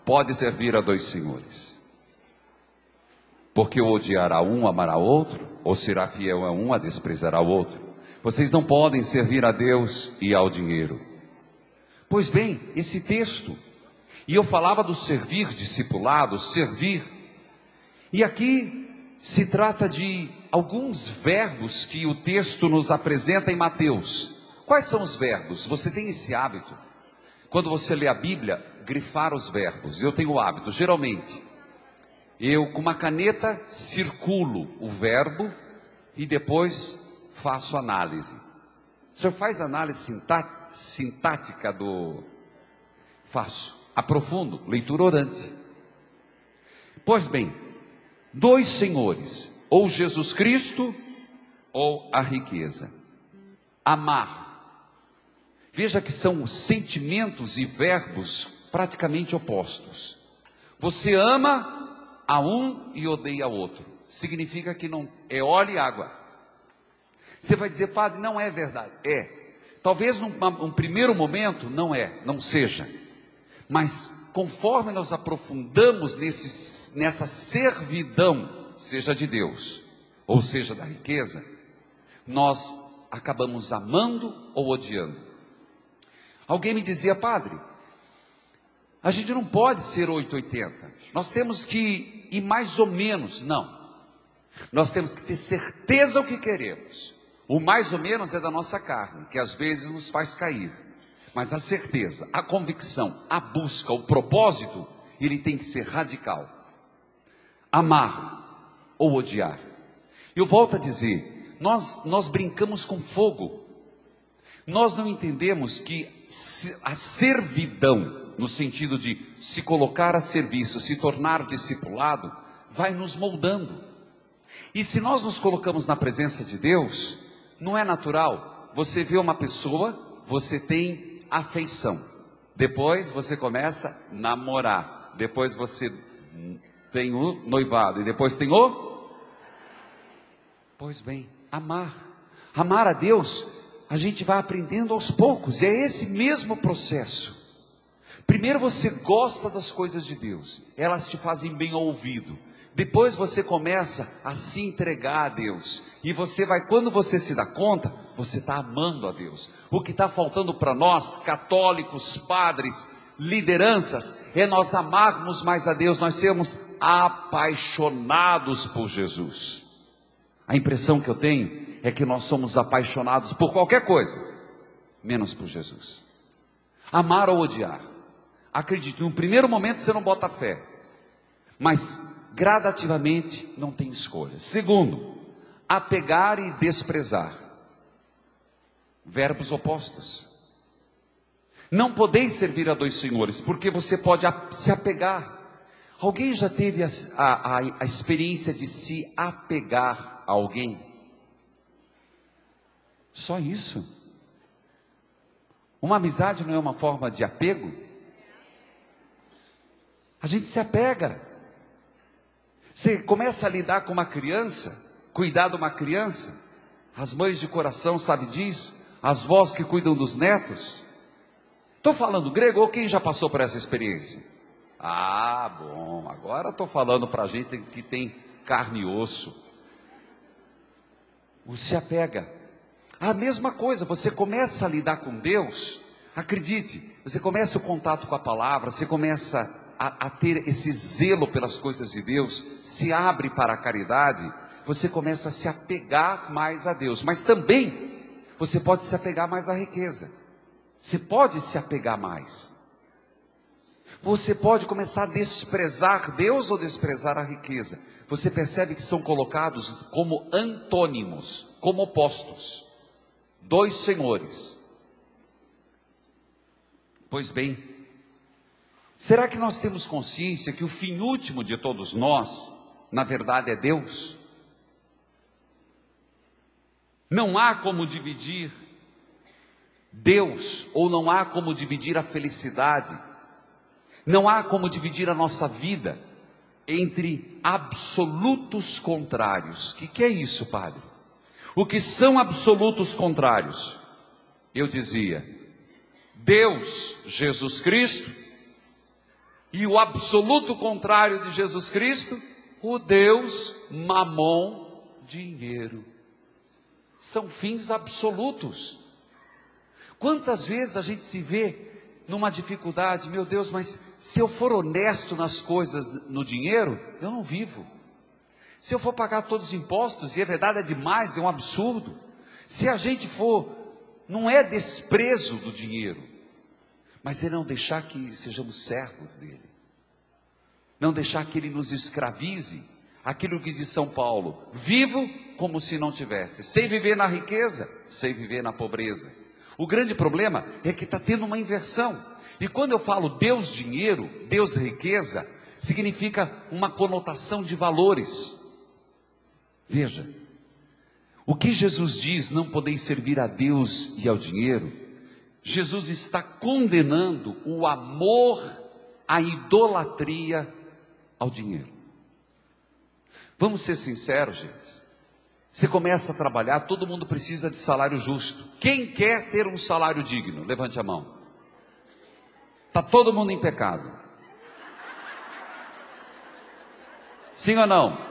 pode servir a dois senhores. Porque ou odiará um, amará outro, ou será fiel a um, a desprezará o outro. Vocês não podem servir a Deus e ao dinheiro. Pois bem, esse texto, e eu falava do servir, discipulado, servir, e aqui se trata de alguns verbos que o texto nos apresenta em Mateus. Quais são os verbos? Você tem esse hábito, quando você lê a Bíblia, grifar os verbos. Eu tenho o hábito, geralmente, eu com uma caneta circulo o verbo e depois faço análise. O senhor faz análise sintática do... Faço, aprofundo, leitura orante. Pois bem, dois senhores, ou Jesus Cristo, ou a riqueza. Amar. Veja que são sentimentos e verbos praticamente opostos. Você ama a um e odeia a outro. Significa que não é óleo e água. Você vai dizer, padre, não é verdade. É. Talvez num primeiro momento não seja. Mas conforme nós aprofundamos nessa servidão, seja de Deus, ou seja da riqueza, nós acabamos amando ou odiando. Alguém me dizia, padre, a gente não pode ser 880, nós temos que ir mais ou menos. Não, nós temos que ter certeza o que queremos. O mais ou menos é da nossa carne, que às vezes nos faz cair. Mas a certeza, a convicção, a busca, o propósito, ele tem que ser radical. Amar ou odiar. Eu volto a dizer, nós brincamos com fogo. Nós não entendemos que a servidão, no sentido de se colocar a serviço, se tornar discipulado, vai nos moldando. E se nós nos colocamos na presença de Deus, não é natural. Você vê uma pessoa, você tem afeição. Depois você começa a namorar. Depois você tem o noivado. E depois tem o... Pois bem, amar. Amar a Deus, a gente vai aprendendo aos poucos. É esse mesmo processo. Primeiro você gosta das coisas de Deus. Elas te fazem bem ao ouvido. Depois você começa a se entregar a Deus. E você vai, quando você se dá conta, você está amando a Deus. O que está faltando para nós, católicos, padres, lideranças, é nós amarmos mais a Deus, nós sermos apaixonados por Jesus. A impressão que eu tenho é que nós somos apaixonados por qualquer coisa, menos por Jesus. Amar ou odiar. Acredite, no primeiro momento você não bota fé, mas gradativamente não tem escolha. Segundo, apegar e desprezar. Verbos opostos. Não podeis servir a dois senhores, porque você pode se apegar. Alguém já teve a experiência de se apegar a alguém? Só isso? Uma amizade não é uma forma de apego? A gente se apega. Você começa a lidar com uma criança, cuidar de uma criança, as mães de coração sabem disso, as vós que cuidam dos netos. Estou falando grego ou quem já passou por essa experiência? Ah, bom, agora estou falando para a gente que tem carne e osso. Se apega. A mesma coisa, você começa a lidar com Deus, acredite, você começa o contato com a palavra, você começa a ter esse zelo pelas coisas de Deus, se abre para a caridade, você começa a se apegar mais a Deus, mas também você pode se apegar mais à riqueza, você pode se apegar mais, você pode começar a desprezar Deus ou desprezar a riqueza. Você percebe que são colocados como antônimos, como opostos, dois senhores. Pois bem, será que nós temos consciência que o fim último de todos nós, na verdade, é Deus? Não há como dividir Deus, ou não há como dividir a felicidade, não há como dividir a nossa vida entre absolutos contrários. O que é isso, padre? O que são absolutos contrários? Eu dizia, Deus, Jesus Cristo, E o absoluto contrário de Jesus Cristo, o Deus Mamon, dinheiro. São fins absolutos. Quantas vezes a gente se vê numa dificuldade, meu Deus, mas se eu for honesto nas coisas, no dinheiro, eu não vivo. Se eu for pagar todos os impostos, e a verdade é demais, é um absurdo. Se a gente for, não é desprezo do dinheiro, mas é não deixar que sejamos servos dele. Não deixar que ele nos escravize. Aquilo que diz São Paulo: vivo como se não tivesse, sem viver na riqueza, sem viver na pobreza. O grande problema é que está tendo uma inversão. E quando eu falo Deus dinheiro, Deus riqueza, significa uma conotação de valores. Veja, o que Jesus diz, não podeis servir a Deus e ao dinheiro, Jesus está condenando o amor, a idolatria ao dinheiro. Vamos ser sinceros, gente. Você começa a trabalhar, todo mundo precisa de salário justo. Quem quer ter um salário digno? Levante a mão. Está todo mundo em pecado. Sim ou não?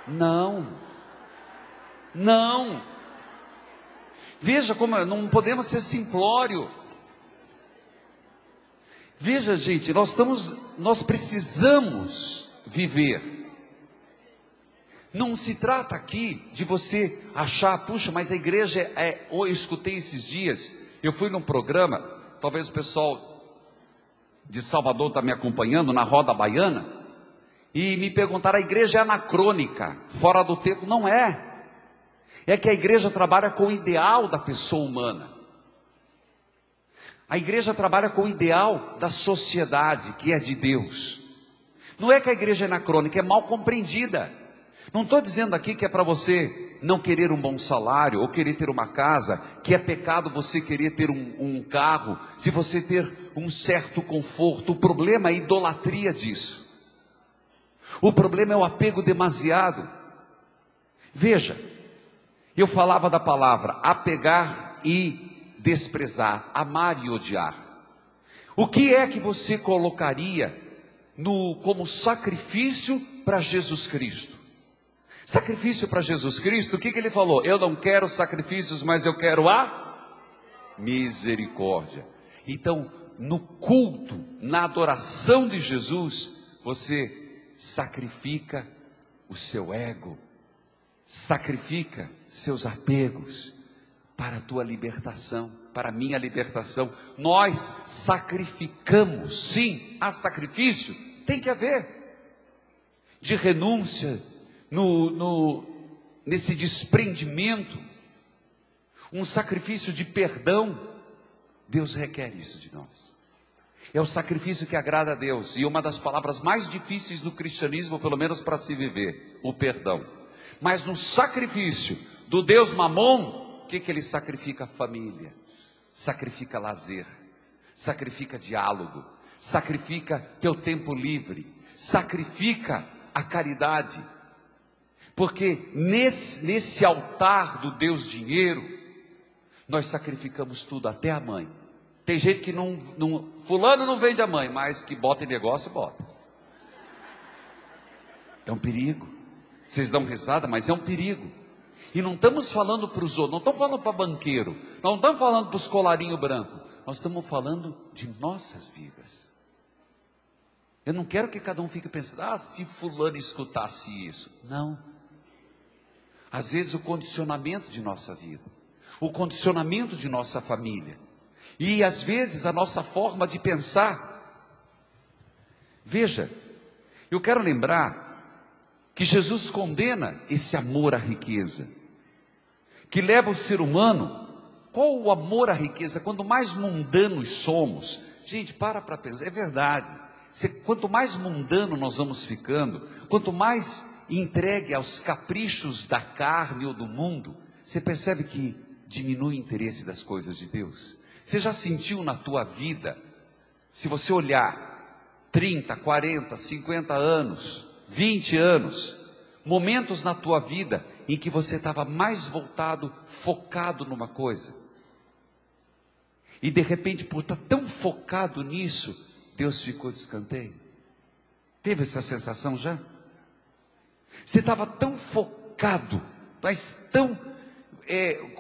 Não. Não. Veja como não podemos ser simplório. Veja, gente, nós precisamos viver. Não se trata aqui de você achar, puxa, mas a igreja eu escutei esses dias, eu fui num programa, talvez o pessoal de Salvador está me acompanhando, na Roda Baiana, e me perguntaram, a igreja é anacrônica, fora do tempo. Não é. É que a igreja trabalha com o ideal da pessoa humana. A igreja trabalha com o ideal da sociedade, que é de Deus. Não é que a igreja é anacrônica, é mal compreendida. Não estou dizendo aqui que é para você não querer um bom salário, ou querer ter uma casa, que é pecado você querer ter um carro, de você ter um certo conforto. O problema é a idolatria disso. O problema é o apego demasiado. Veja, eu falava da palavra apegar e desprezar, amar e odiar. O que é que você colocaria como sacrifício para Jesus Cristo? Sacrifício para Jesus Cristo, o que ele falou? Eu não quero sacrifícios, mas eu quero a misericórdia. Então, no culto, na adoração de Jesus, você sacrifica o seu ego, sacrifica seus apegos para a tua libertação, para a minha libertação. Nós sacrificamos, sim, há sacrifício, tem que haver, de renúncia, nesse desprendimento, um sacrifício de perdão. Deus requer isso de nós. É o sacrifício que agrada a Deus, e uma das palavras mais difíceis do cristianismo, pelo menos para se viver, o perdão. Mas no sacrifício do Deus Mamon, o que ele sacrifica? Família, sacrifica lazer, sacrifica diálogo, sacrifica teu tempo livre, sacrifica a caridade. Porque nesse altar do Deus dinheiro, nós sacrificamos tudo, até a mãe. Tem gente que fulano não vende a mãe, mas que bota em negócio, bota. É um perigo. Vocês dão risada, mas é um perigo. E não estamos falando para os outros, não estamos falando para banqueiro, não estamos falando para os colarinhos brancos, nós estamos falando de nossas vidas. Eu não quero que cada um fique pensando, se fulano escutasse isso. Não. Às vezes o condicionamento de nossa vida, o condicionamento de nossa família, e às vezes a nossa forma de pensar. Veja, eu quero lembrar que Jesus condena esse amor à riqueza, que leva o ser humano. Qual o amor à riqueza? Quanto mais mundanos somos, gente, para pensar, é verdade. Quanto mais mundano nós vamos ficando, quanto mais entregue aos caprichos da carne ou do mundo, você percebe que diminui o interesse das coisas de Deus. Você já sentiu na tua vida, se você olhar 30, 40, 50 anos, 20 anos, momentos na tua vida em que você estava mais voltado, focado numa coisa, e de repente, por estar tão focado nisso, Deus ficou de escanteio? Teve essa sensação já? Você estava tão focado, mas tão,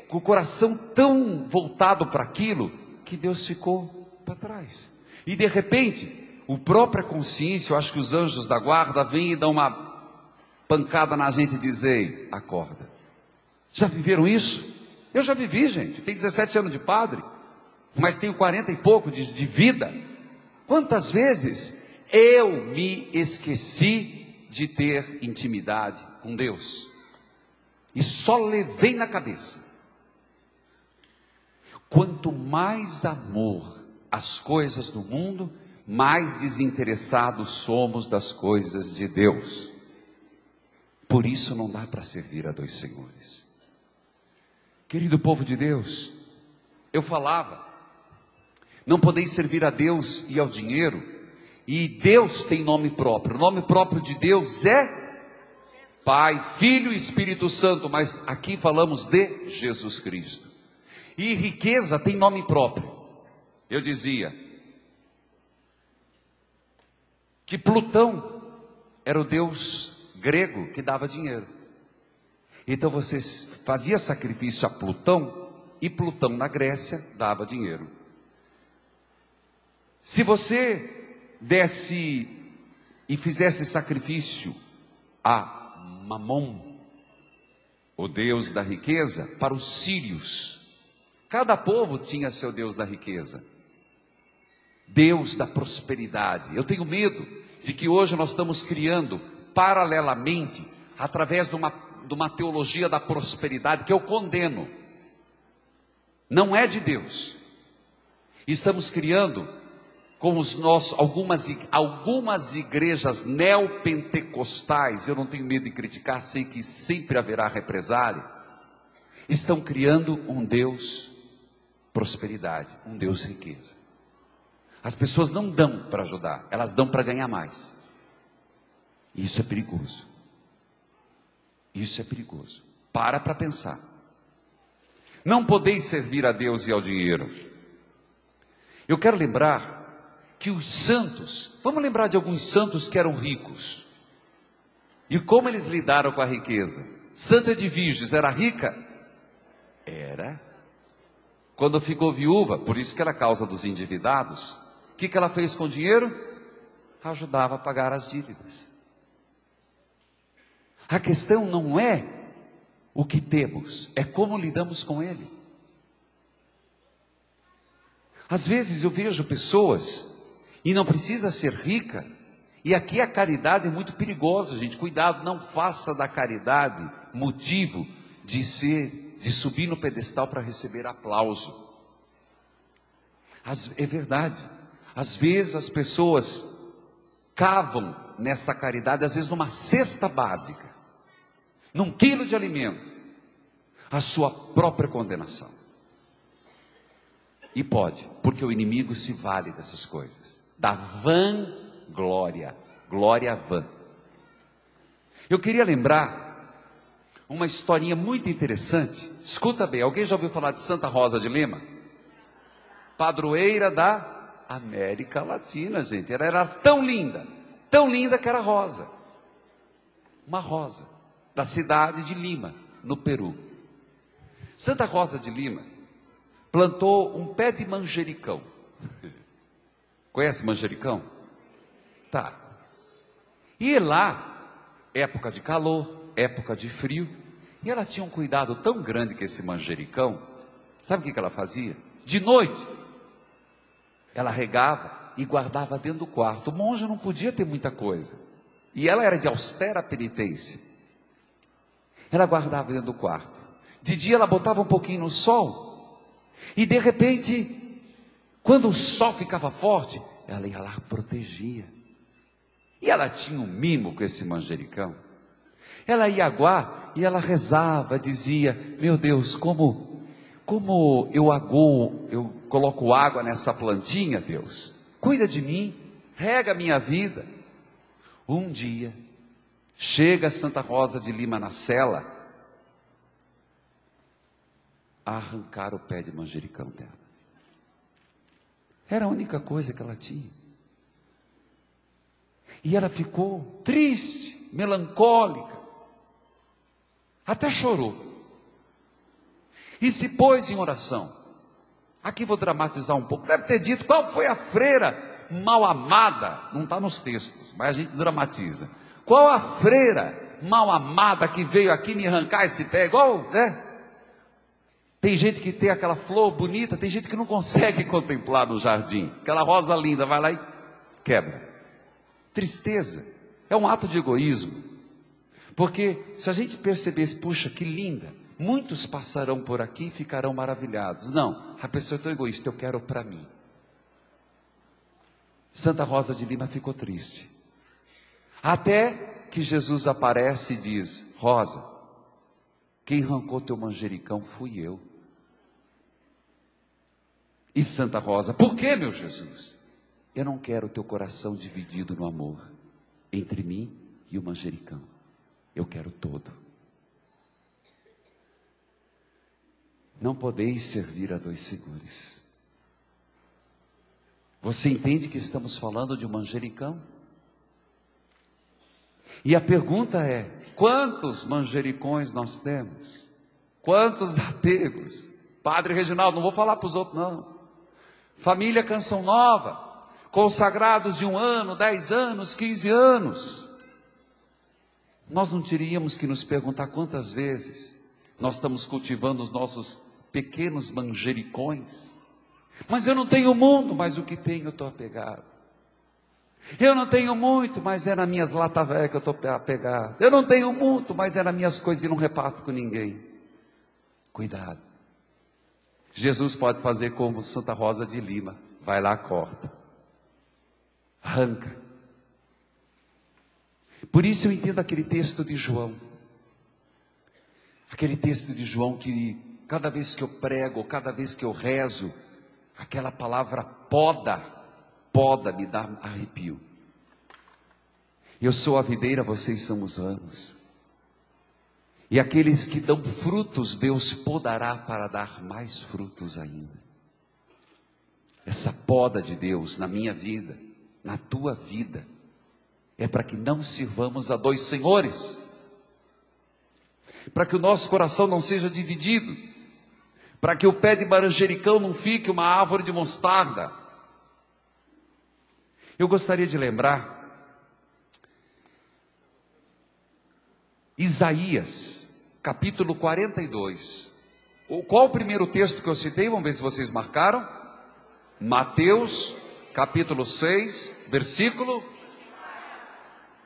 com o coração tão voltado para aquilo, que Deus ficou para trás. E de repente, a própria consciência, eu acho que os anjos da guarda vêm e dão uma pancada na gente e dizem: ei, acorda. Já viveram isso? Eu já vivi, gente. Tenho 17 anos de padre, mas tenho 40 e pouco de vida. Quantas vezes eu me esqueci de ter intimidade com Deus e só levei na cabeça? Quanto mais amor às coisas do mundo, mais desinteressados somos das coisas de Deus. Por isso não dá para servir a dois senhores. Querido povo de Deus, eu falava, não podeis servir a Deus e ao dinheiro, e Deus tem nome próprio. O nome próprio de Deus é Pai, Filho e Espírito Santo, mas aqui falamos de Jesus Cristo. E riqueza tem nome próprio. Eu dizia que Plutão era o deus grego que dava dinheiro. Então você fazia sacrifício a Plutão, e Plutão na Grécia dava dinheiro. Se você desse e fizesse sacrifício a Mamon, o deus da riqueza, para os sírios, cada povo tinha seu deus da riqueza, Deus da prosperidade. Eu tenho medo de que hoje nós estamos criando paralelamente, através de uma teologia da prosperidade, que eu condeno, não é de Deus. Estamos criando, como algumas igrejas neopentecostais, eu não tenho medo de criticar, sei que sempre haverá represália, estão criando um Deus prosperidade, um Deus riqueza. As pessoas não dão para ajudar, elas dão para ganhar mais. Isso é perigoso. Isso é perigoso. Para pensar. Não podeis servir a Deus e ao dinheiro. Eu quero lembrar que os santos, vamos lembrar de alguns santos que eram ricos, e como eles lidaram com a riqueza. Santa Edvíges era rica? Era. Quando ficou viúva, por isso que era a causa dos endividados, o que ela fez com o dinheiro? Ajudava a pagar as dívidas. A questão não é o que temos, é como lidamos com ele. Às vezes eu vejo pessoas, e não precisa ser rica, e aqui a caridade é muito perigosa, gente. Cuidado, não faça da caridade motivo de subir no pedestal para receber aplauso. É verdade, às vezes as pessoas cavam nessa caridade, às vezes numa cesta básica, num quilo de alimento, a sua própria condenação. E pode, porque o inimigo se vale dessas coisas, da vanglória, glória vã. Eu queria lembrar uma historinha muito interessante. Escuta bem, alguém já ouviu falar de Santa Rosa de Lima? Padroeira da América Latina, gente. Ela era tão linda que era rosa. Uma rosa, da cidade de Lima, no Peru. Santa Rosa de Lima plantou um pé de manjericão. Conhece manjericão? Tá. E lá, época de calor, época de frio, e ela tinha um cuidado tão grande com esse manjericão. Sabe o que ela fazia? De noite, ela regava e guardava dentro do quarto. O monge não podia ter muita coisa, e ela era de austera penitência. Ela guardava dentro do quarto. De dia ela botava um pouquinho no sol, e de repente, quando o sol ficava forte, ela ia lá, protegia. E ela tinha um mimo com esse manjericão. Ela ia aguar e ela rezava, dizia: meu Deus, como eu coloco água nessa plantinha, Deus, cuida de mim, rega a minha vida. Um dia, chega Santa Rosa de Lima na cela, a arrancar o pé de manjericão dela. Era a única coisa que ela tinha. E ela ficou triste, melancólica, até chorou. E se pôs em oração. Aqui vou dramatizar um pouco. Deve ter dito: qual foi a freira mal amada? Não está nos textos, mas a gente dramatiza. Qual a freira mal amada que veio aqui me arrancar esse pé? Igual, né? Tem gente que tem aquela flor bonita, tem gente que não consegue contemplar no jardim. Aquela rosa linda, vai lá e quebra. Tristeza. É um ato de egoísmo. Porque se a gente percebesse, puxa, que linda, muitos passarão por aqui e ficarão maravilhados. Não, a pessoa é tão egoísta, eu quero para mim. Santa Rosa de Lima ficou triste. Até que Jesus aparece e diz: Rosa, quem arrancou teu manjericão fui eu. E Santa Rosa: por que, meu Jesus? Eu não quero o teu coração dividido no amor entre mim e o manjericão. Eu quero todo. Não podeis servir a dois senhores. Você entende que estamos falando de um manjericão? E a pergunta é: quantos manjericões nós temos? Quantos apegos? Padre Reginaldo, não vou falar para os outros não. Família Canção Nova, consagrados de 1 ano, 10 anos, 15 anos. Nós não teríamos que nos perguntar quantas vezes nós estamos cultivando os nossos pequenos manjericões? Mas eu não tenho mundo, mas o que tenho eu estou apegado. Eu não tenho muito, mas é nas minhas lata velha que eu estou apegado. Eu não tenho muito, mas é nas minhas coisas e não reparto com ninguém. Cuidado. Jesus pode fazer como Santa Rosa de Lima. Vai lá, corta, arranca. Por isso eu entendo aquele texto de João. Aquele texto de João que cada vez que eu prego, cada vez que eu rezo, aquela palavra poda me dá arrepio. Eu sou a videira, vocês são os ramos. E aqueles que dão frutos, Deus podará para dar mais frutos ainda. Essa poda de Deus na minha vida, na tua vida, é para que não sirvamos a dois senhores, para que o nosso coração não seja dividido, para que o pé de manjericão não fique uma árvore de mostarda. Eu gostaria de lembrar Isaías, capítulo 42. Qual o primeiro texto que eu citei? Vamos ver se vocês marcaram. Mateus, capítulo 6, versículo: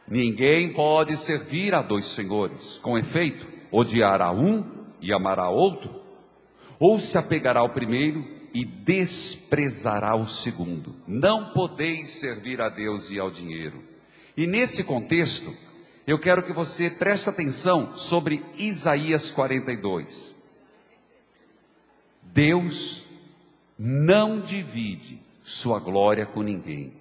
ninguém pode servir a dois senhores. Com efeito, odiará um e amará outro, ou se apegará ao primeiro e desprezará o segundo. Não podeis servir a Deus e ao dinheiro. E nesse contexto, eu quero que você preste atenção sobre Isaías 42. Deus não divide sua glória com ninguém.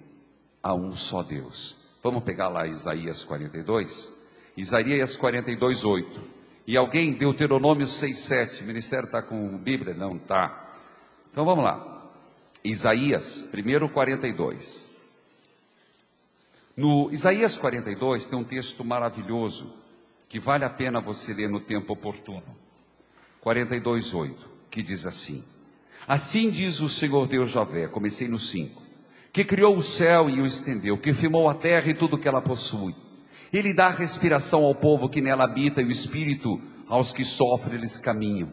Há um só Deus. Vamos pegar lá Isaías 42? Isaías 42, 8. E alguém, Deuteronômio 6, 7. O ministério está com Bíblia? Não está. Então vamos lá. Isaías, primeiro 42. No Isaías 42 tem um texto maravilhoso, que vale a pena você ler no tempo oportuno. 42, 8, que diz assim: assim diz o Senhor Deus Javé, comecei no 5, que criou o céu e o estendeu, que firmou a terra e tudo que ela possui. Ele dá respiração ao povo que nela habita e o espírito aos que sofrem eles caminham.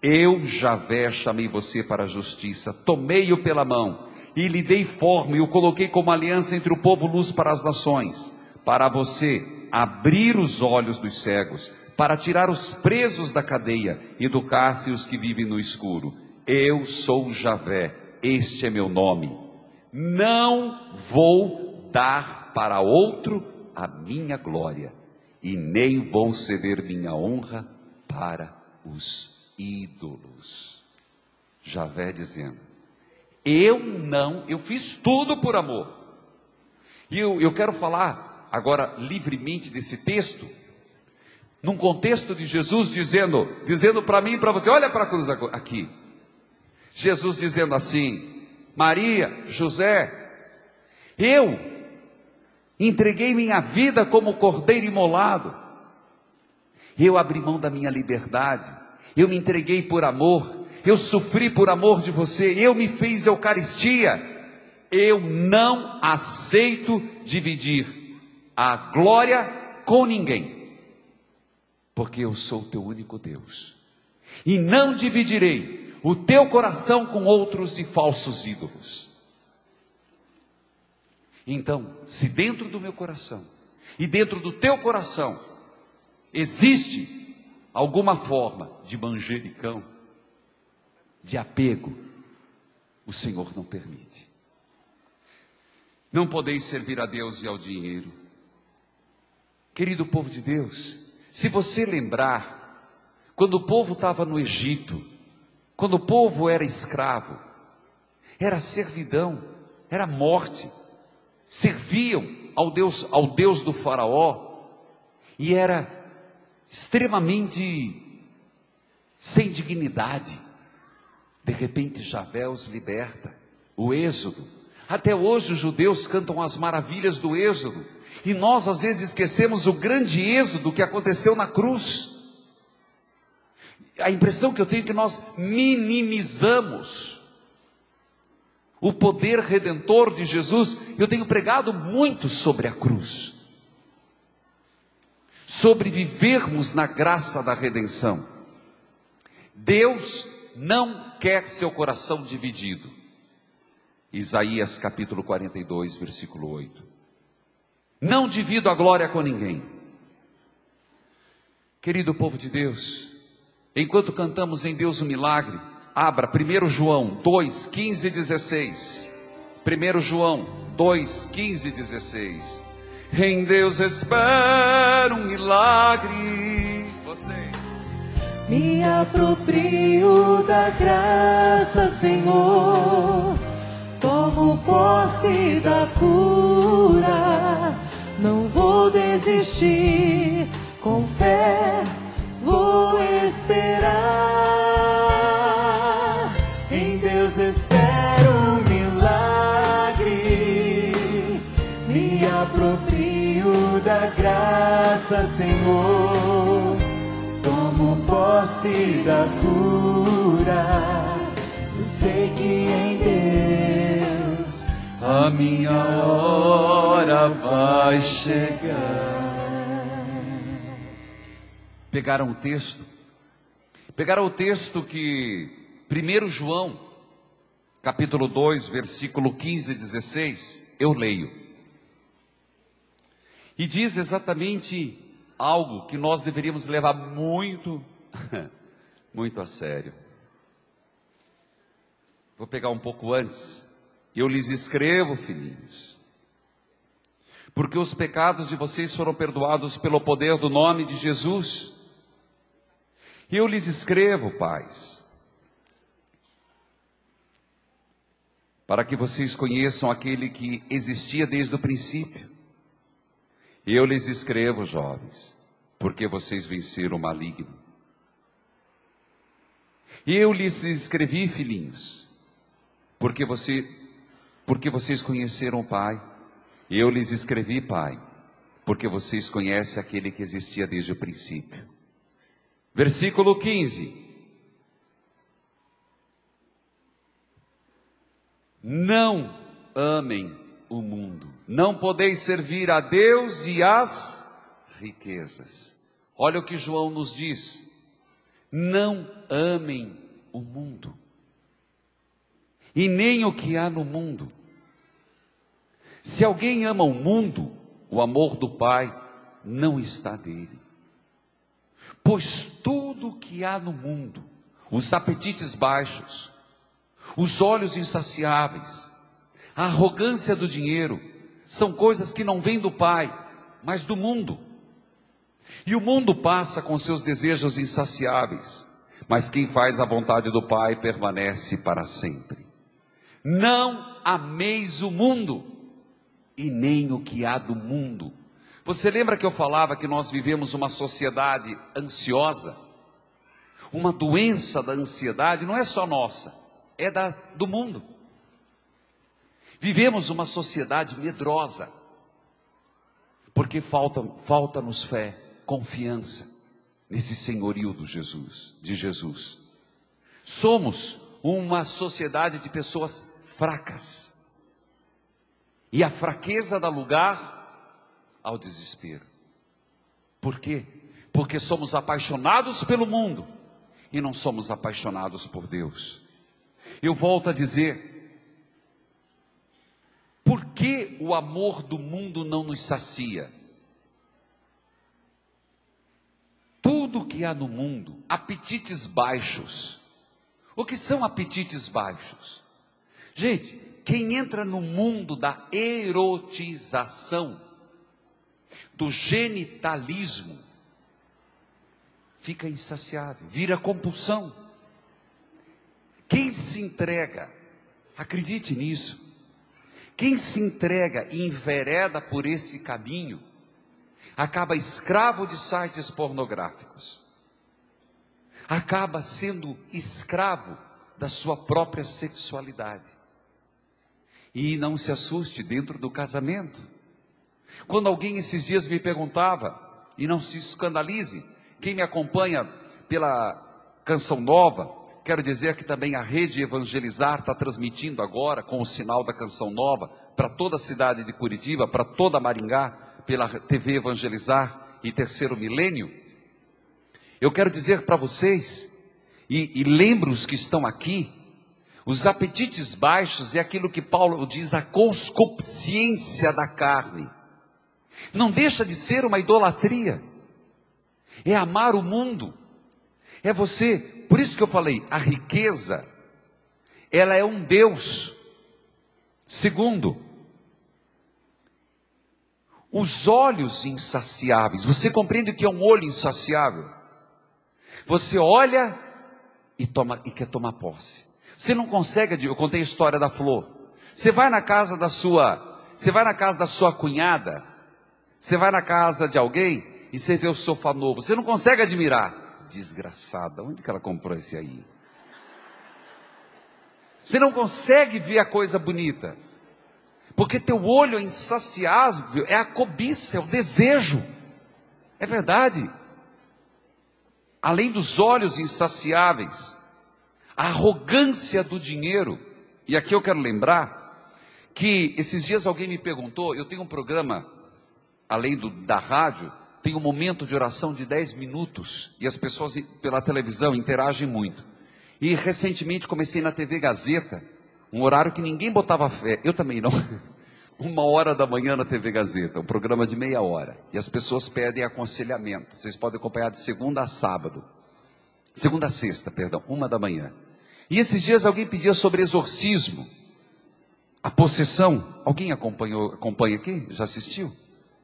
Eu, Javé, chamei você para a justiça, tomei-o pela mão e lhe dei forma e o coloquei como aliança entre o povo, luz para as nações, para você abrir os olhos dos cegos, para tirar os presos da cadeia e do cárcere os que vivem no escuro. Eu sou Javé, este é meu nome. Não vou dar para outro a minha glória, e nem vou ceder minha honra para os ídolos. Javé dizendo: eu fiz tudo por amor. E eu quero falar agora livremente desse texto, num contexto de Jesus dizendo para mim e para você. Olha para a cruz aqui. Jesus dizendo assim: Maria, José, eu Entreguei minha vida como cordeiro imolado. Eu abri mão da minha liberdade. Eu me entreguei por amor. Eu sofri por amor de você. Eu me fiz Eucaristia. Eu não aceito dividir a glória com ninguém, porque eu sou o teu único Deus. E não dividirei o teu coração com outros e falsos ídolos. Então, se dentro do meu coração e dentro do teu coração existe alguma forma de manjericão, de apego, o Senhor não permite. Não podeis servir a Deus e ao dinheiro. Querido povo de Deus, se você lembrar, quando o povo estava no Egito, quando o povo era escravo, era servidão, era morte. Serviam ao Deus do faraó, e era extremamente sem dignidade. De repente Javé os liberta, o êxodo. Até hoje os judeus cantam as maravilhas do êxodo, e nós às vezes esquecemos o grande êxodo que aconteceu na cruz. A impressão que eu tenho é que nós minimizamos o poder redentor de Jesus. Eu tenho pregado muito sobre a cruz, sobre vivermos na graça da redenção. Deus não quer seu coração dividido. Isaías capítulo 42, versículo 8. Não divido a glória com ninguém. Querido povo de Deus, enquanto cantamos em Deus o milagre, abra 1 João 2, 15 e 16. 1 João 2, 15 e 16. Em Deus espero um milagre. Você. Me aproprio da graça, Senhor. Tomo posse da cura. Não vou desistir. Com fé vou esperar. Em Deus espero um milagre. Me aproprio da graça, Senhor. Tomo posse da cura. Eu sei que em Deus a minha hora vai chegar. Pegaram o texto que 1 João, capítulo 2, versículo 15 e 16, eu leio. E diz exatamente algo que nós deveríamos levar muito, muito a sério. Vou pegar um pouco antes. Eu lhes escrevo, filhinhos, porque os pecados de vocês foram perdoados pelo poder do nome de Jesus. Eu lhes escrevo, pais, para que vocês conheçam aquele que existia desde o princípio. Eu lhes escrevo, jovens, porque vocês venceram o maligno. Eu lhes escrevi, filhinhos, porque vocês conheceram o Pai. Eu lhes escrevi, Pai, porque vocês conhecem aquele que existia desde o princípio. Versículo 15. Não amem o mundo. Não podeis servir a Deus e às riquezas. Olha o que João nos diz. Não amem o mundo, e nem o que há no mundo. Se alguém ama o mundo, o amor do Pai não está nele. Pois tudo o que há no mundo, os apetites baixos, os olhos insaciáveis, a arrogância do dinheiro, são coisas que não vêm do Pai, mas do mundo. E o mundo passa com seus desejos insaciáveis, mas quem faz a vontade do Pai permanece para sempre. Não ameis o mundo, e nem o que há do mundo. Você lembra que eu falava que nós vivemos uma sociedade ansiosa? Uma doença da ansiedade não é só nossa, é do mundo. Vivemos uma sociedade medrosa. Porque falta-nos fé, confiança nesse senhorio de Jesus. Somos uma sociedade de pessoas fracas, e a fraqueza dá lugar ao desespero. Por quê? Porque somos apaixonados pelo mundo e não somos apaixonados por Deus. Eu volto a dizer, por que o amor do mundo não nos sacia? Tudo que há no mundo, apetites baixos. O que são apetites baixos? Gente, quem entra no mundo da erotização, do genitalismo, fica insaciável, vira compulsão. Quem se entrega, acredite nisso, quem se entrega e envereda por esse caminho, acaba escravo de sites pornográficos, acaba sendo escravo da sua própria sexualidade. E não se assuste, dentro do casamento, quando alguém esses dias me perguntava, e não se escandalize, quem me acompanha pela Canção Nova, quero dizer que também a Rede Evangelizar está transmitindo agora, com o sinal da Canção Nova, para toda a cidade de Curitiba, para toda Maringá, pela TV Evangelizar e Terceiro Milênio. Eu quero dizer para vocês, e lembro os que estão aqui, os apetites baixos é aquilo que Paulo diz, a conscupiscência da carne. Não deixa de ser uma idolatria, é amar o mundo, é você, por isso que eu falei, a riqueza, ela é um Deus. Segundo, os olhos insaciáveis, você compreende o que é um olho insaciável? Você olha e quer tomar posse. Você não consegue, eu contei a história da flor. Você vai na casa da sua cunhada, você vai na casa de alguém e você vê o sofá novo, você não consegue admirar. Desgraçada, onde que ela comprou esse aí? Você não consegue ver a coisa bonita, porque teu olho é insaciável, é a cobiça, é o desejo. É verdade. Além dos olhos insaciáveis, a arrogância do dinheiro. E aqui eu quero lembrar que esses dias alguém me perguntou, eu tenho um programa, além da rádio, tem um momento de oração de 10 minutos, e as pessoas pela televisão interagem muito. E recentemente comecei na TV Gazeta, um horário que ninguém botava fé, eu também não, 1h da manhã na TV Gazeta, um programa de meia hora, e as pessoas pedem aconselhamento, vocês podem acompanhar de segunda a sexta, 1h. E esses dias alguém pedia sobre exorcismo, a possessão. Alguém acompanha aqui? Já assistiu?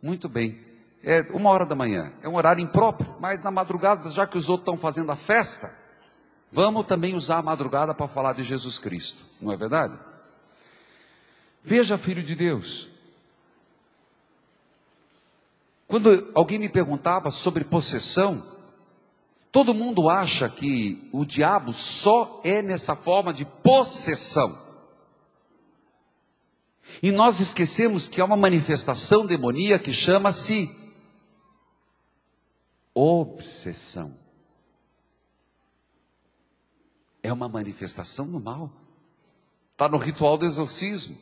Muito bem. É 1h, é um horário impróprio, mas na madrugada, já que os outros estão fazendo a festa, vamos também usar a madrugada para falar de Jesus Cristo, não é verdade? Veja, filho de Deus, quando alguém me perguntava sobre possessão, todo mundo acha que o diabo só é nessa forma de possessão. E nós esquecemos que há uma manifestação demoníaca que chama-se obsessão. É uma manifestação do mal. Está no ritual do exorcismo.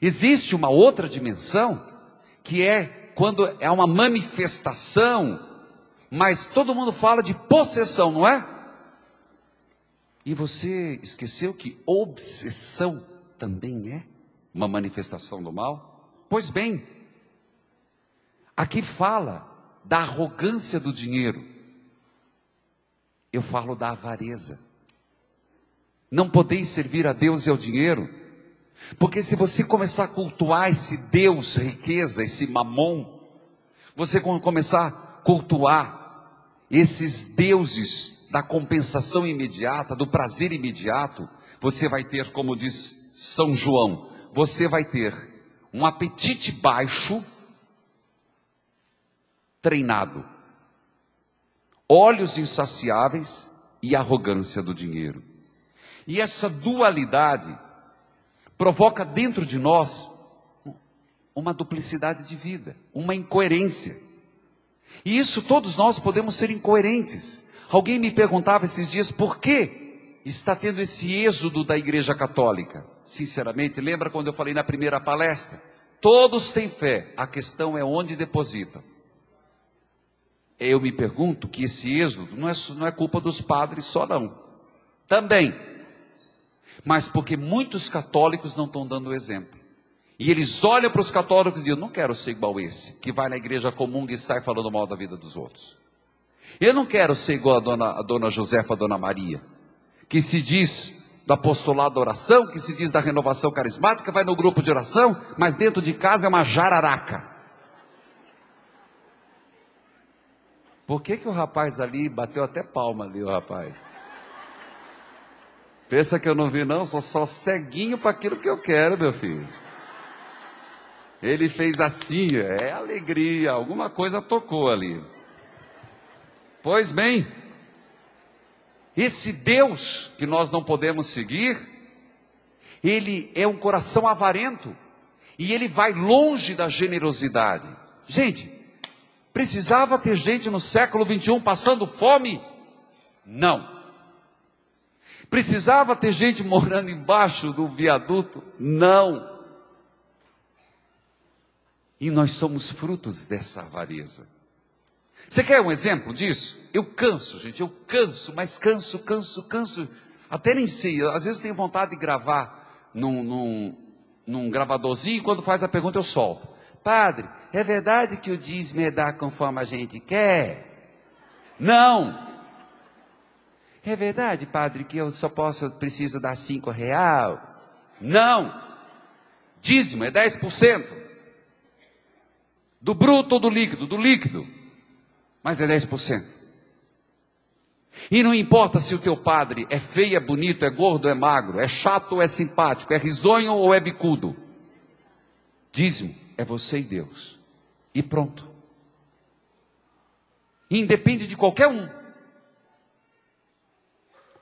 Existe uma outra dimensão, que é quando é uma manifestação, mas todo mundo fala de possessão, não é? E você esqueceu que obsessão também é uma manifestação do mal? Pois bem, aqui fala da arrogância do dinheiro, eu falo da avareza. Não podeis servir a Deus e ao dinheiro, porque se você começar a cultuar esse Deus riqueza, esse mamon, você começar a cultuar esses deuses da compensação imediata, do prazer imediato, você vai ter, como diz São João, você vai ter um apetite baixo, treinado, olhos insaciáveis e arrogância do dinheiro. E essa dualidade provoca dentro de nós uma duplicidade de vida, uma incoerência. E isso todos nós podemos ser incoerentes. Alguém me perguntava esses dias por que está tendo esse êxodo da Igreja Católica. Sinceramente, lembra quando eu falei na primeira palestra? Todos têm fé, a questão é onde depositam. Eu me pergunto que esse êxodo não é culpa dos padres só não, também, mas porque muitos católicos não estão dando o exemplo. E eles olham para os católicos e dizem: eu não quero ser igual esse, que vai na igreja comum e sai falando mal da vida dos outros. Eu não quero ser igual a dona Josefa, a dona Maria, que se diz do apostolado da oração, que se diz da renovação carismática, vai no grupo de oração, mas dentro de casa é uma jararaca. Por que o rapaz ali bateu até palma ali, o rapaz? Pensa que eu não vi não, sou só ceguinho para aquilo que eu quero, meu filho. Ele fez assim, é alegria, alguma coisa tocou ali. Pois bem, esse Deus que nós não podemos seguir, ele é um coração avarento, e ele vai longe da generosidade. Gente, precisava ter gente no século 21 passando fome? Não. Precisava ter gente morando embaixo do viaduto? Não. E nós somos frutos dessa avareza. Você quer um exemplo disso? Eu canso, gente, eu canso, mas canso. Até nem sei, às vezes eu tenho vontade de gravar num gravadorzinho, e quando faz a pergunta eu solto. Padre, é verdade que o dízimo é dar conforme a gente quer? Não. É verdade, padre, que eu só preciso dar R$5? Não. Dízimo é 10%. Do bruto ou do líquido? Do líquido. Mas é 10%. E não importa se o teu padre é feio, é bonito, é gordo, é magro, é chato ou é simpático, é risonho ou é bicudo. Dízimo é você e Deus. E pronto. Independe de qualquer um.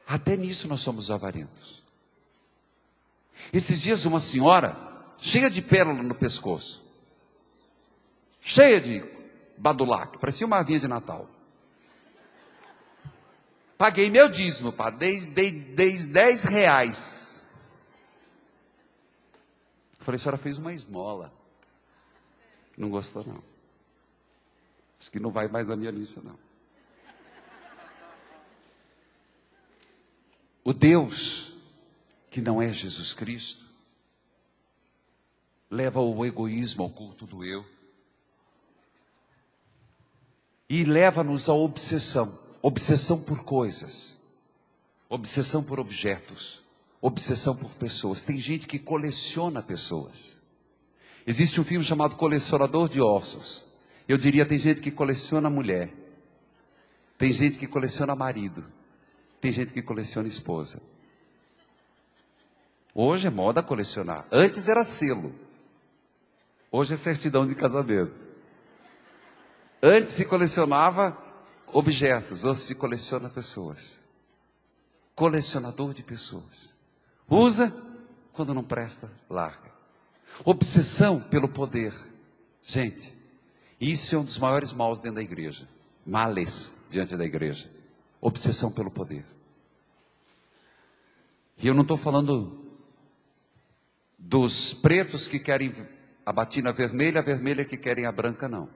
Até nisso nós somos avarentos. Esses dias uma senhora, cheia de pérola no pescoço, cheia de badulac, parecia uma avinha de Natal. Paguei meu dízimo, dei R$10. Falei: a senhora fez uma esmola. Não gostou não. Acho que não vai mais na minha missa não. O Deus que não é Jesus Cristo leva o egoísmo ao culto do eu e leva-nos à obsessão por coisas, obsessão por objetos, obsessão por pessoas. Tem gente que coleciona pessoas. Existe um filme chamado Colecionador de Ossos. Eu diria, tem gente que coleciona mulher, tem gente que coleciona marido, tem gente que coleciona esposa. Hoje é moda colecionar. Antes era selo. Hoje é certidão de casamento. Antes se colecionava objetos, hoje se coleciona pessoas. Colecionador de pessoas. Usa, quando não presta, larga. Obsessão pelo poder. Gente, isso é um dos maiores maus dentro da igreja. Males diante da igreja. Obsessão pelo poder. E eu não estou falando dos pretos que querem a batina vermelha, a vermelha que querem a branca, não.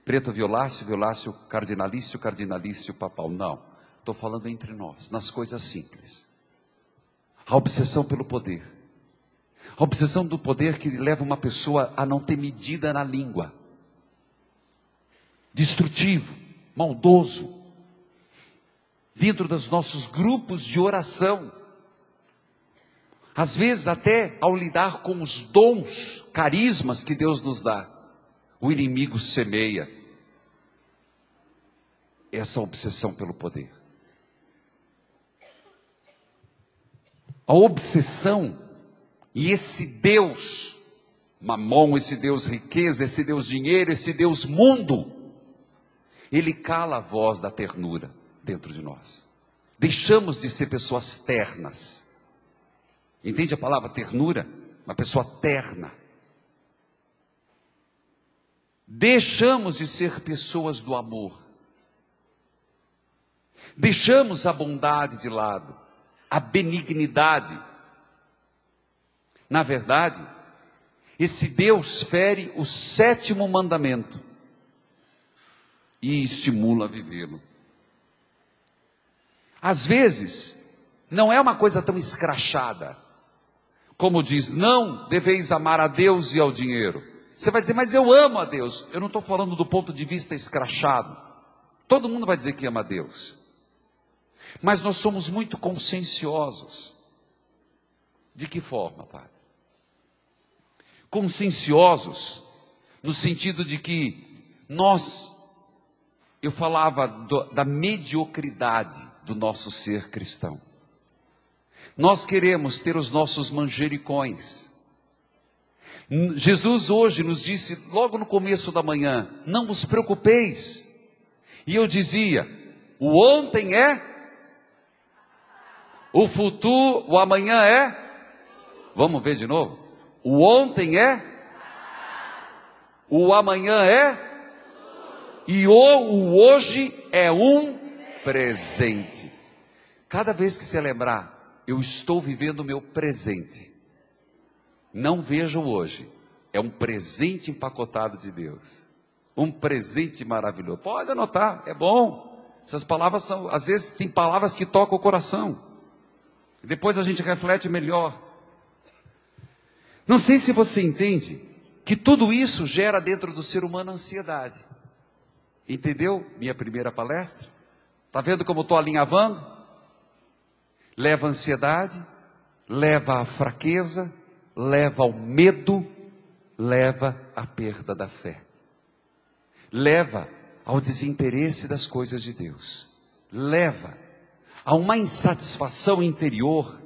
Preto violáceo, violáceo cardinalício, cardinalício papal, não. Estou falando entre nós, nas coisas simples. A obsessão pelo poder. A obsessão do poder que leva uma pessoa a não ter medida na língua. Destrutivo, maldoso. Dentro dos nossos grupos de oração. Às vezes até ao lidar com os dons, carismas que Deus nos dá, o inimigo semeia essa obsessão pelo poder. A obsessão e esse Deus mamon, esse Deus riqueza, esse Deus dinheiro, esse Deus mundo, ele cala a voz da ternura dentro de nós. Deixamos de ser pessoas ternas. Entende a palavra ternura? Uma pessoa terna. deixamos de ser pessoas do amor. Deixamos a bondade de lado, a benignidade. Na verdade, esse Deus fere o 7º mandamento e estimula a vivê-lo. Às vezes, não é uma coisa tão escrachada, como diz, não deveis amar a Deus e ao dinheiro. Você vai dizer, mas eu amo a Deus. Eu não estou falando do ponto de vista escrachado. Todo mundo vai dizer que ama a Deus. Mas nós somos muito conscienciosos. De que forma, Padre? Conscienciosos, no sentido de que eu falava da mediocridade do nosso ser cristão. Nós queremos ter os nossos manjericões. Jesus hoje nos disse, logo no começo da manhã, não vos preocupeis. E eu dizia, o ontem é, o futuro, o amanhã é, vamos ver de novo? O ontem é, o amanhã é, e o hoje é um presente. Cada vez que você lembrar, eu estou vivendo o meu presente. Não vejo hoje, é um presente empacotado de Deus. Um presente maravilhoso. Pode anotar, é bom. Essas palavras são, às vezes tem palavras que tocam o coração. Depois a gente reflete melhor. Não sei se você entende que tudo isso gera dentro do ser humano ansiedade. Entendeu minha primeira palestra? Está vendo como estou alinhavando? Leva à ansiedade, leva à fraqueza, leva ao medo, leva à perda da fé. Leva ao desinteresse das coisas de Deus. Leva a uma insatisfação interior.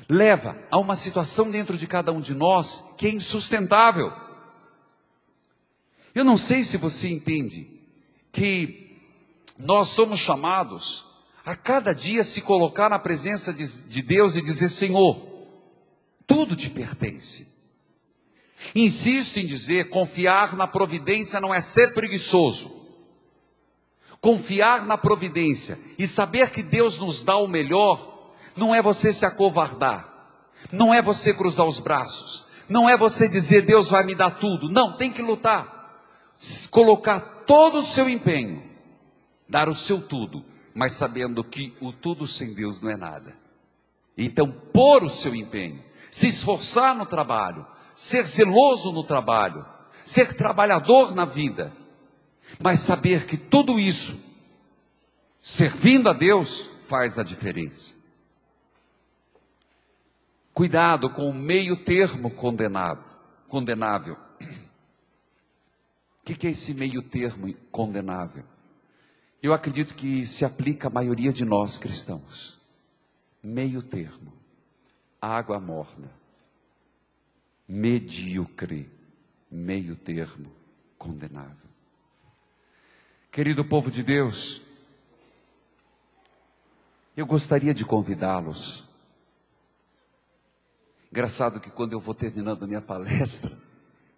Leva a uma situação dentro de cada um de nós que é insustentável. Eu não sei se você entende que nós somos chamados a cada dia se colocar na presença de Deus e dizer, Senhor, tudo te pertence. Insisto em dizer, confiar na providência não é ser preguiçoso. Confiar na providência e saber que Deus nos dá o melhor, não é você se acovardar, não é você cruzar os braços, não é você dizer Deus vai me dar tudo. Não, tem que lutar, colocar todo o seu empenho, dar o seu tudo, mas sabendo que o tudo sem Deus não é nada. Então pôr o seu empenho, se esforçar no trabalho, ser zeloso no trabalho, ser trabalhador na vida, mas saber que tudo isso, servindo a Deus, faz a diferença. Cuidado com o meio termo condenável. O que é esse meio termo condenável? Eu acredito que se aplica à maioria de nós cristãos. Meio termo, água morna, medíocre, meio termo condenável. Querido povo de Deus, eu gostaria de convidá-los. Engraçado que quando eu vou terminando a minha palestra,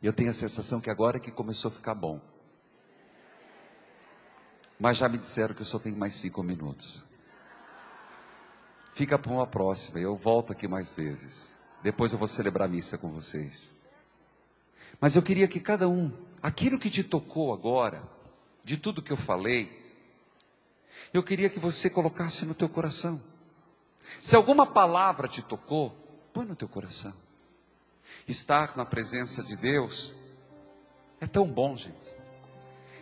eu tenho a sensação que agora é que começou a ficar bom. Mas já me disseram que eu só tenho mais 5 minutos. Fica para uma próxima, eu volto aqui mais vezes. Depois eu vou celebrar a missa com vocês. Mas eu queria que cada um, aquilo que te tocou agora, de tudo que eu falei, eu queria que você colocasse no teu coração. Se alguma palavra te tocou, põe no teu coração. Estar na presença de Deus é tão bom, gente.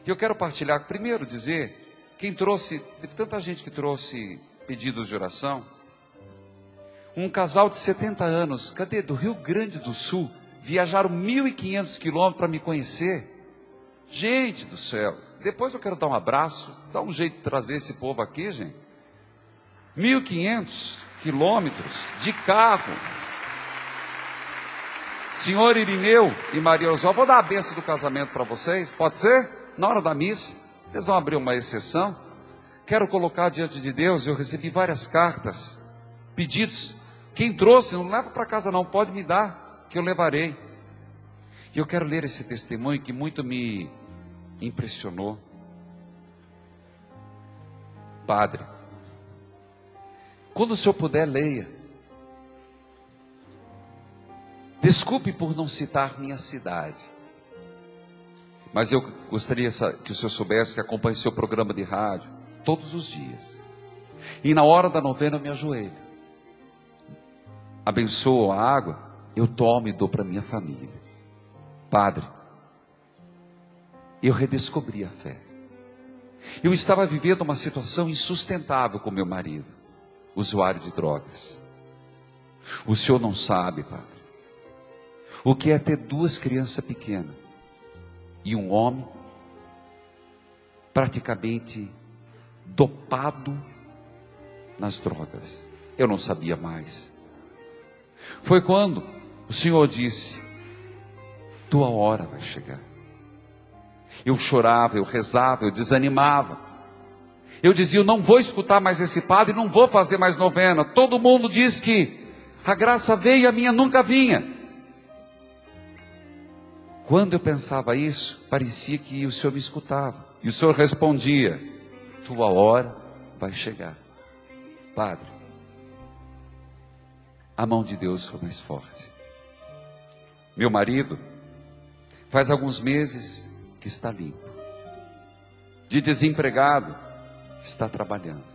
E eu quero partilhar, primeiro dizer, teve tanta gente que trouxe pedidos de oração. Um casal de 70 anos, do Rio Grande do Sul, viajaram 1.500 quilômetros para me conhecer. Gente do céu, depois eu quero dar um abraço, dar um jeito de trazer esse povo aqui, gente. 1.500 quilômetros de carro. Senhor Irineu e Maria Osório, vou dar a bênção do casamento para vocês, pode ser? Na hora da missa, eles vão abrir uma exceção. Quero colocar diante de Deus, eu recebi várias cartas, pedidos. Quem trouxe, não leva para casa não, pode me dar, que eu levarei. E eu quero ler esse testemunho que muito me impressionou. Padre, quando o senhor puder, leia. Desculpe por não citar minha cidade, mas eu gostaria que o senhor soubesse que acompanho seu programa de rádio todos os dias. E na hora da novena eu me ajoelho, abençoo a água, eu tomo e dou para minha família. Padre, eu redescobri a fé. Eu estava vivendo uma situação insustentável com meu marido, usuário de drogas. O senhor não sabe, padre, o que é ter 2 crianças pequenas e um homem praticamente dopado nas drogas. Eu não sabia mais. Foi quando o Senhor disse: tua hora vai chegar. Eu chorava, eu rezava, eu desanimava. Eu dizia: eu não vou escutar mais esse padre, não vou fazer mais novena. Todo mundo diz que a graça veio e a minha nunca vinha. Quando eu pensava isso, parecia que o Senhor me escutava. E o Senhor respondia: tua hora vai chegar. Padre, a mão de Deus foi mais forte. Meu marido faz alguns meses que está limpo. De desempregado, está trabalhando.